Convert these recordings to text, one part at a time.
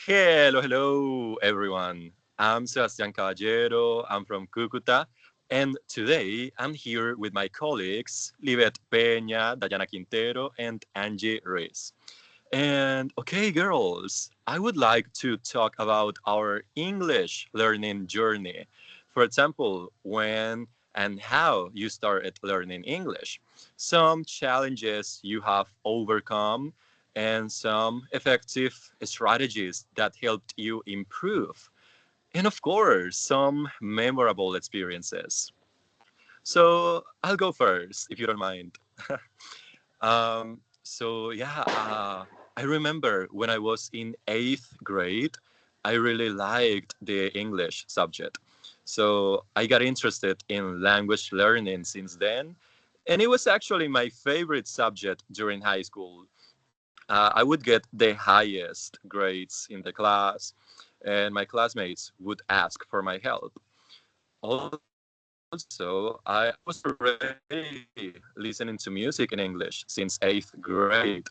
Hello, everyone. I'm Sebastián Caballero. I'm from Cúcuta. And today I'm here with my colleagues, Libet Peña, Dayana Quintero, and Angie Ruiz. And okay, girls, I would like to talk about our English learning journey. For example, when and how you started learning English, some challenges you have overcome, and some effective strategies that helped you improve. And of course, some memorable experiences. So I'll go first, if you don't mind. I remember when I was in eighth grade, I really liked the English subject. So I got interested in language learning since then. And it was actually my favorite subject during high school. I would get the highest grades in the class, and my classmates would ask for my help. Also, I was already listening to music in English since eighth grade.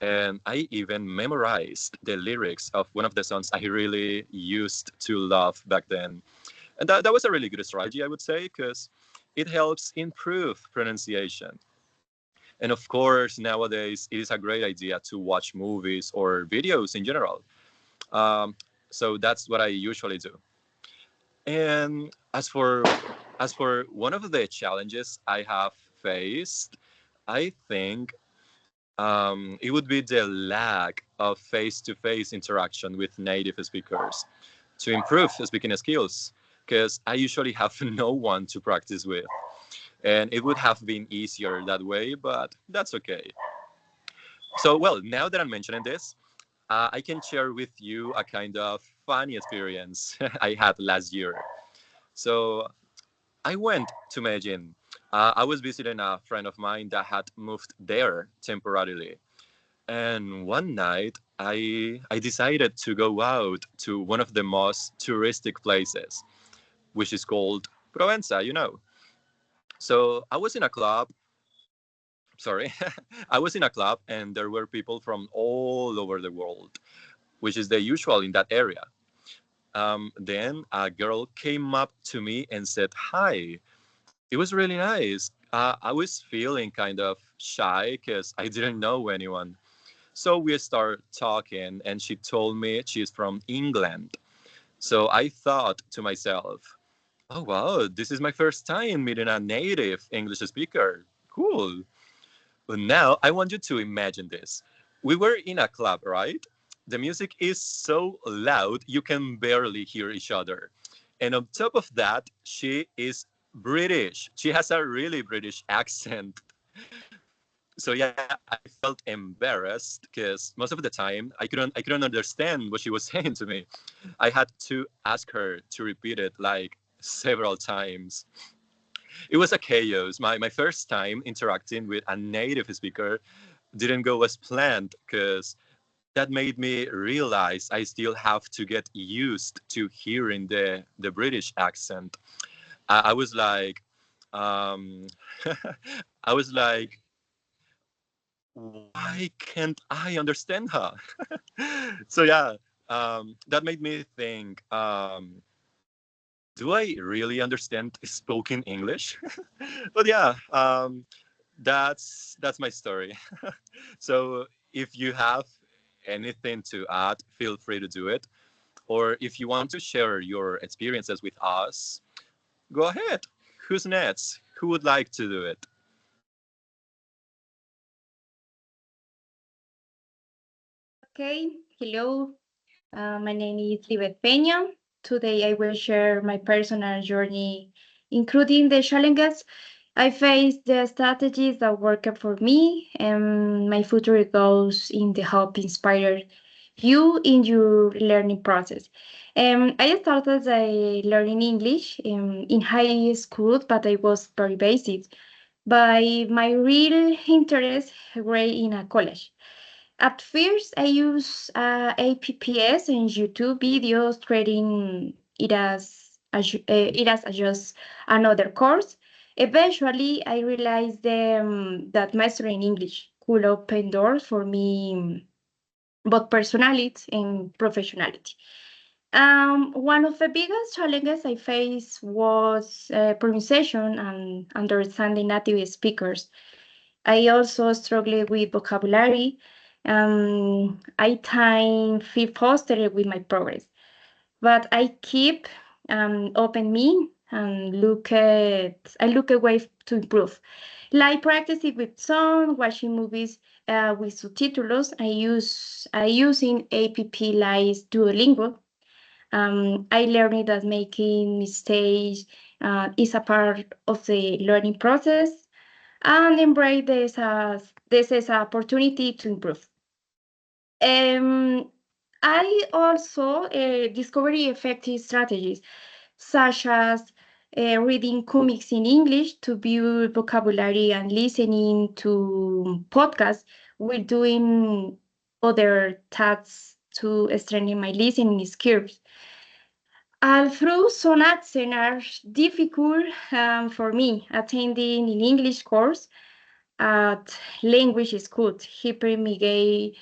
And I even memorized the lyrics of one of the songs I really used to love back then. And that was a really good strategy, I would say, because it helps improve pronunciation. And of course, nowadays, it is a great idea to watch movies or videos in general. Um, so that's what I usually do. And as for one of the challenges I have faced, I think it would be the lack of face-to-face interaction with native speakers to improve speaking skills, because I usually have no one to practice with. And it would have been easier that way, but that's okay. So, well, now that I'm mentioning this, I can share with you a kind of funny experience I had last year. So, I went to Medellin. I was visiting a friend of mine that had moved there temporarily. And one night, I decided to go out to one of the most touristic places, which is called Provenza. So I was in a club. Sorry, I was in a club, and there were people from all over the world, which is the usual in that area. Then a girl came up to me and said hi. It was really nice. I was feeling kind of shy because I didn't know anyone. So we started talking, and she told me she's from England. So I thought to myself, oh, wow, this is my first time meeting a native English speaker. Cool. But now I want you to imagine this. We were in a club, right? The music is so loud you can barely hear each other. And on top of that, she is British. She has a really British accent. So yeah, I felt embarrassed because most of the time I couldn't understand what she was saying to me. I had to ask her to repeat it like several times. It was a chaos. My first time interacting with a native speaker didn't go as planned, because that made me realize I still have to get used to hearing the British accent. I was like, um, I was like, why can't I understand her? So yeah, that made me think. Do I really understand spoken English? But yeah, that's my story. So if you have anything to add, feel free to do it. Or if you want to share your experiences with us, go ahead. Who's next? Who would like to do it? Okay, hello. My name is Libet Peña. Today I will share my personal journey, including the challenges I faced, the strategies that worked for me, and my future goals in the help inspire you in your learning process. I started learning English in high school, but I was very basic. By my real interest grew in a college. At first, I use APPS and YouTube videos, treating it as just another course. Eventually, I realized that mastering English could open doors for me both personality and professionality. One of the biggest challenges I faced was pronunciation and understanding native speakers. I also struggled with vocabulary. I time feel frustrated with my progress, but I keep open me and I look away to improve. Like practicing with song, watching movies with subtitles. I using app like Duolingo. I learned that making mistakes is a part of the learning process and embrace this as an opportunity to improve. I also discovered effective strategies such as reading comics in English to build vocabulary and listening to podcasts while doing other tasks to strengthen my listening skills. Although some accents are difficult for me, attending an English course at language school helped me gain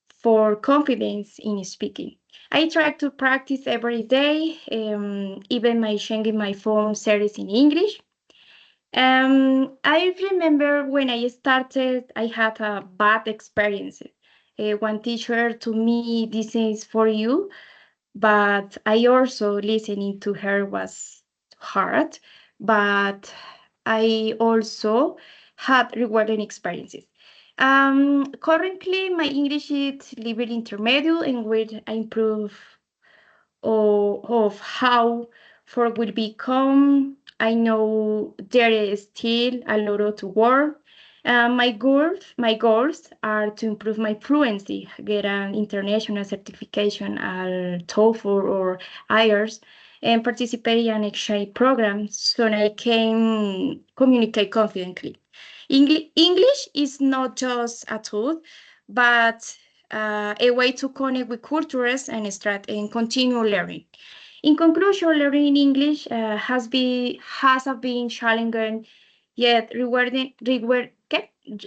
for confidence in speaking. I try to practice every day, even my changing my phone series in English. I remember when I started, I had a bad experience. One teacher to me, this is for you, but I also listening to her was hard, but I also had rewarding experiences. Currently, my English is level intermediate, and will improve of how for will become. I know there is still a lot to work. My goals are to improve my fluency, get an international certification at TOEFL or IELTS, and participate in exchange programs so I can communicate confidently. English is not just a tool, but a way to connect with cultures and continue learning. In conclusion, learning English has been challenging yet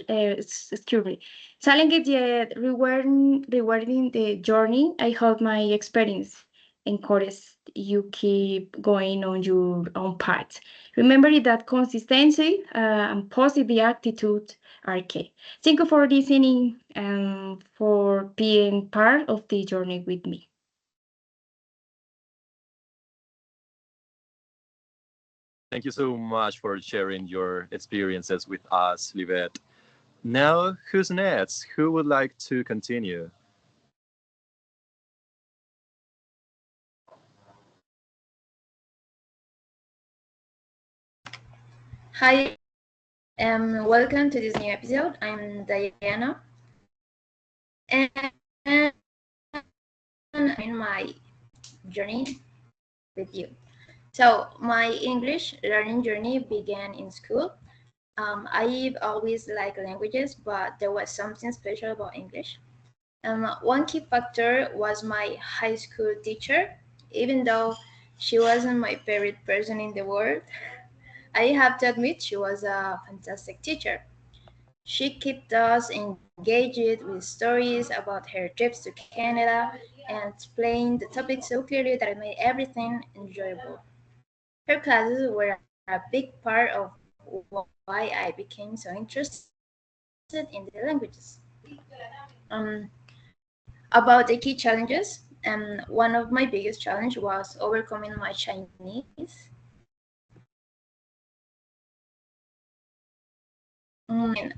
excuse me, challenging yet rewarding the journey. I hope my experience encourage you keep going on your own path. Remember that consistency and positive attitude are key. Thank you for listening and for being part of the journey with me. Thank you so much for sharing your experiences with us, Livette. Now, who's next? Who would like to continue? Hi, welcome to this new episode. I'm Diana, and I'm in my journey with you. So, my English learning journey began in school. I've always liked languages, but there was something special about English. One key factor was my high school teacher. Even though she wasn't my favorite person in the world, I have to admit she was a fantastic teacher. She kept us engaged with stories about her trips to Canada and explained the topic so clearly that it made everything enjoyable. Her classes were a big part of why I became so interested in the languages. Um, about the key challenges, one of my biggest challenge was overcoming my Chinese.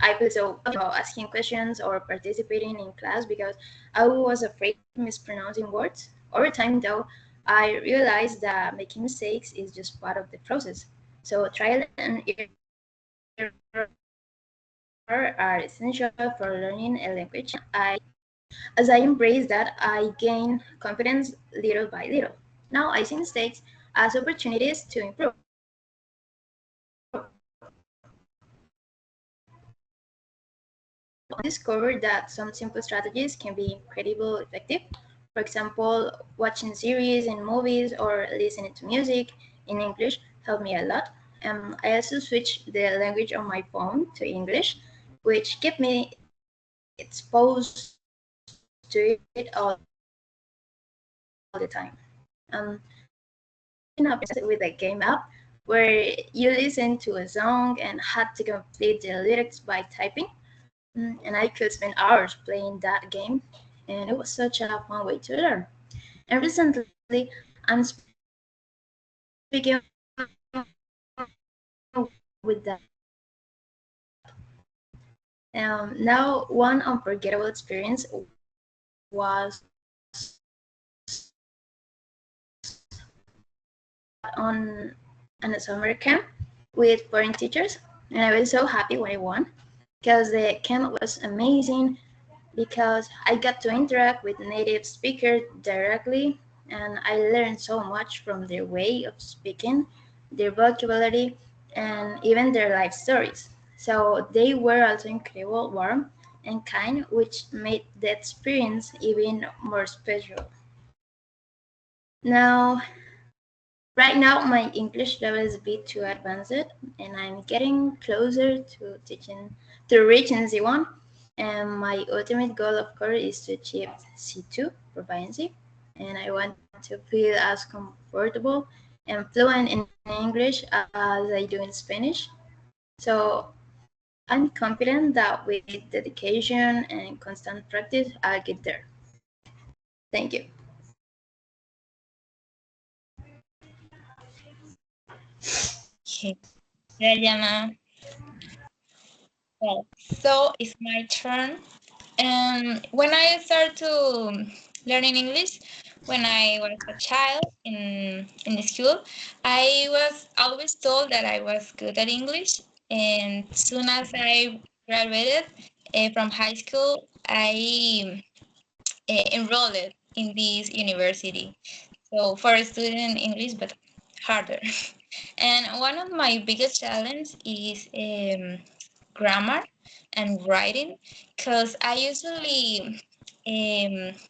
I feel so about asking questions or participating in class because I was afraid of mispronouncing words. Over time, though, I realized that making mistakes is just part of the process. So trial and error are essential for learning a language. As I embrace that, I gain confidence little by little. Now I see mistakes as opportunities to improve. Discovered that some simple strategies can be incredibly effective. For example, watching series and movies or listening to music in English helped me a lot. I also switched the language on my phone to English, which kept me exposed to do it all the time. With a game app where you listen to a song and had to complete the lyrics by typing. And I could spend hours playing that game, and it was such a fun way to learn. And recently, I'm speaking with that. Now, one unforgettable experience was on a summer camp with foreign teachers, and I was so happy when I won because the camp was amazing because I got to interact with native speakers directly, and I learned so much from their way of speaking, their vocabulary, and even their life stories. So they were also incredible, warm, and kind, which made the experience even more special. Now, right now, my English level is a bit too advanced, and I'm getting closer to reaching C1. And my ultimate goal, of course, is to achieve C2 proficiency. And I want to feel as comfortable and fluent in English as I do in Spanish. So I'm confident that with dedication and constant practice, I'll get there. Thank you. Okay, Diana. Well, so it's my turn. And when I started to learning English, when I was a child in the school, I was always told that I was good at English. And soon as I graduated from high school, I enrolled in this university. So for studying English, but harder. And one of my biggest challenges is grammar and writing, because I usually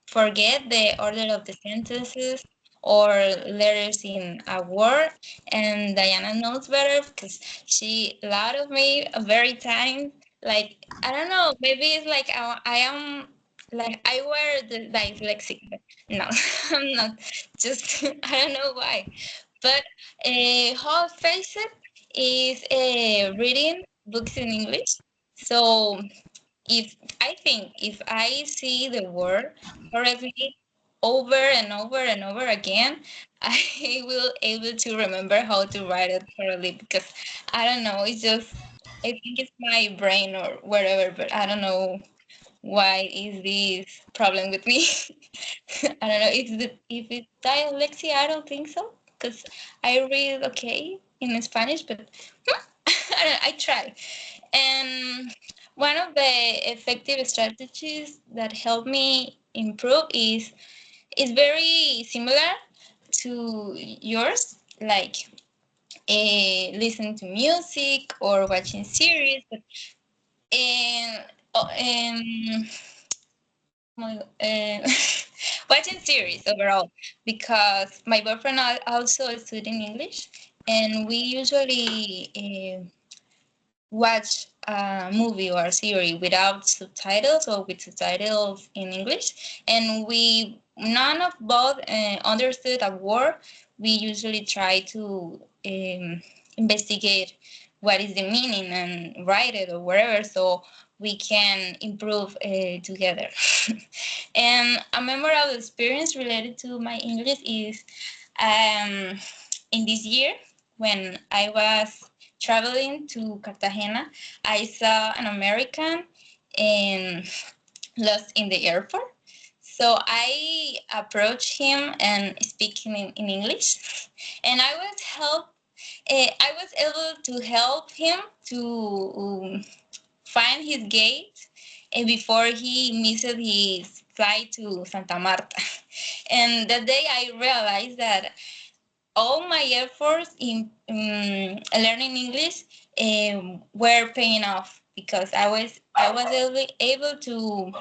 forget the order of the sentences or letters in a word. And Diana knows better because she lot of me a very time. Like, I don't know, maybe it's like I am like I wear the dyslexic, but no, I'm not. Just I don't know why. But how I face it is reading books in English. So if I think if I see the word correctly over and over and over again, I will able to remember how to write it correctly, because I don't know, it's just I think it's my brain or whatever, but I don't know why is this problem with me. I don't know if it's dyslexia. I don't think so, because I read okay in Spanish, but I try. And one of the effective strategies that help me improve is very similar to yours, like listening to music or watching series. But and watching series overall, because my boyfriend also is studying English, and we usually watch a movie or a series without subtitles or with subtitles in English, and we none of both understood a word. We usually try to investigate what is the meaning and write it or whatever, so we can improve together. And a memorable experience related to my English is um, in this year when I was traveling to Cartagena, I saw an American and lost in the airport. So I approached him and speaking in English, and I was able to help him to find his gate before he missed his flight to Santa Marta. And that day I realized that all my efforts in learning English were paying off, because I was able to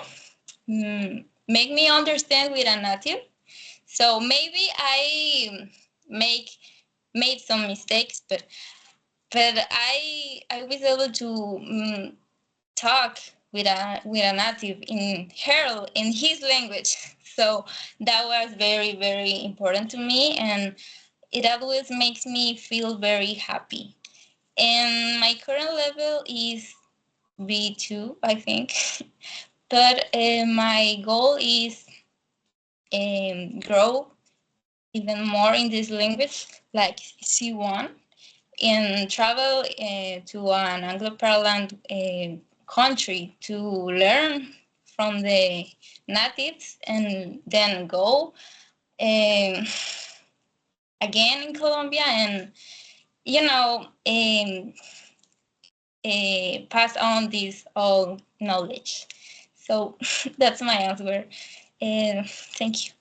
make me understand with a native. So maybe I make made some mistakes, but I was able to talk with a native in his language. So that was very, very important to me, and it always makes me feel very happy. And my current level is B2, I think. But my goal is grow even more in this language, like C1, and travel to an Anglo-parlant country to learn from the natives, and then go um, again in Colombia, and pass on this all knowledge. So that's my answer. Thank you.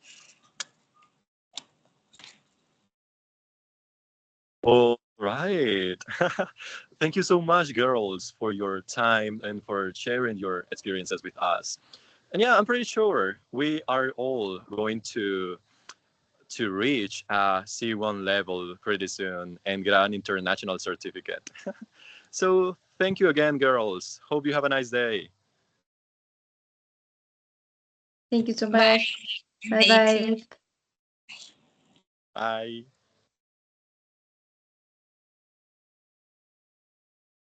All right. Thank you so much, girls, for your time and for sharing your experiences with us. And yeah, I'm pretty sure we are all going to reach a C1 level pretty soon and get an international certificate. So thank you again, girls. Hope you have a nice day. Thank you so Bye. much. Day two. Bye-bye. Bye.